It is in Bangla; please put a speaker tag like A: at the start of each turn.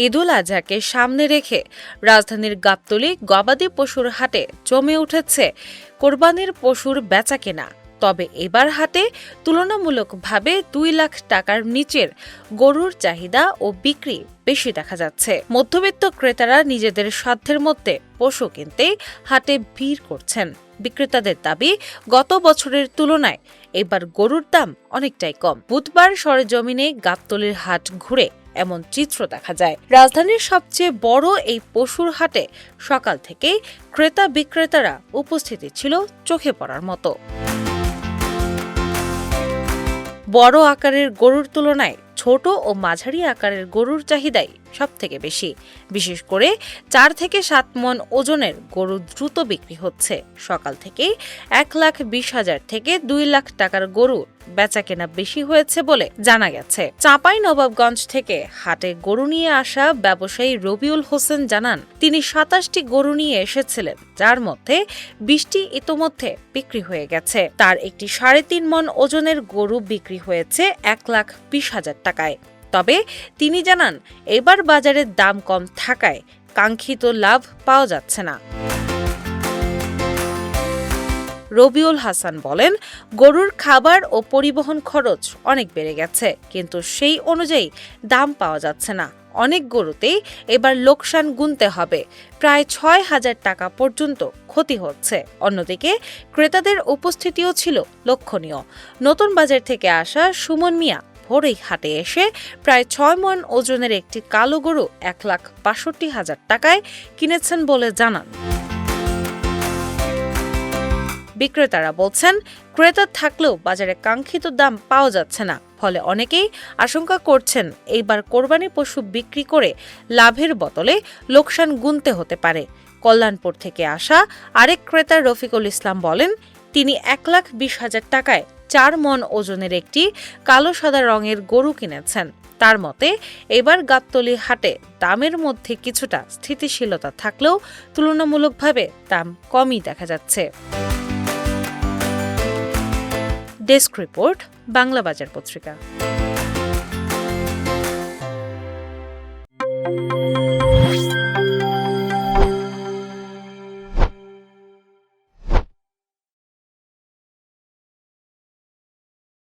A: ঈদুল আজহাকে সামনে রেখে রাজধানীর গাবতলী গবাদি পশুর হাটে জমে উঠেছে কোরবানির পশুর বেচাকেনা। তবে এবার হাটে তুলনামূলকভাবে ২ লাখ টাকার নিচের গরুর চাহিদা ও বিক্রি বেশি দেখা যাচ্ছে। মধ্যবিত্ত ক্রেতারা নিজেদের সাধ্যের মধ্যে পশু কিনতেই হাটে ভিড় করছেন। বিক্রেতাদের দাবি, গত বছরের তুলনায় এবার গরুর দাম অনেকটাই কম। বুধবার সরেজমিনে গাবতলীর হাট ঘুরে এমন চিত্র দেখা যায়। রাজধানীর সবচেয়ে বড় এই পশুর হাটে সকাল থেকেই ক্রেতা বিক্রেতারা উপস্থিতি ছিল চোখে পড়ার মতো। বড় আকারের গরুর তুলনায় ছোট ও মাঝারি আকারের গরুর চাহিদাই সবথেকে বেশি। বিশেষ করে ৪ থেকে ৭ মণ ওজনের গরু দ্রুত বিক্রি হচ্ছে। সকাল থেকেই ১,২০,০০০ থেকে ২ লাখ টাকার গরু বেচাকেনা বেশি হয়েছে বলে জানা গেছে। চাঁপাইনবাবগঞ্জ থেকে হাটে গরু নিয়ে আসা ব্যবসায়ী রবিউল হোসেন জানান, তিনি ২৭টি গরু নিয়ে এসেছিলেন, যার মধ্যে ২০টি ইতোমধ্যে বিক্রি হয়ে গেছে। তার একটি ৩.৫ মণ ওজনের গরু বিক্রি হয়েছে ১,২০,০০০ টাকায়। তবে তিনি জানান, এবার বাজারের দাম কম থাকায় কাঙ্ক্ষিত লাভ পাওয়া যাচ্ছে না। রবিউল হাসান বলেন, গরুর খাবার ও পরিবহন খরচ অনেক বেড়ে গেছে, কিন্তু সেই অনুযায়ী দাম পাওয়া যাচ্ছে না। অনেক গরুতেই এবার লোকসান গুনতে হবে, প্রায় ৬,০০০ টাকা পর্যন্ত ক্ষতি হচ্ছে। অন্যদিকে ক্রেতাদের উপস্থিতিও ছিল লক্ষণীয়। নতুন বাজার থেকে আসা সুমন মিয়া ভোরেই হাটে এসে প্রায় ৬ মণ ওজনের একটি কালো গরু ১,৬২,০০০ টাকায় কিনেছেন বলে জানান। বিক্রেতারা বলছেন, ক্রেতা থাকলেও বাজারে কাঙ্ক্ষিত দাম পাওয়া যাচ্ছে না। ফলে অনেকেই আশঙ্কা করছেন, এইবার কোরবানি পশু বিক্রি করে লাভের বদলে লোকসান গুনতে হতে পারে। কল্যাণপুর থেকে আসা আরেক ক্রেতা রফিকুল ইসলাম বলেন, তিনি ১,২০,০০০ টাকায় ৪ মণ ওজনের একটি কালো সাদা রঙের গরু কিনেছেন। তার মতে, এবার গাবতলী হাটে দামের মধ্যে কিছুটা স্থিতিশীলতা থাকলেও তুলনামূলকভাবে দাম কমই দেখা যাচ্ছে। ডেস্ক রিপোর্ট, বাংলা বাজার পত্রিকা।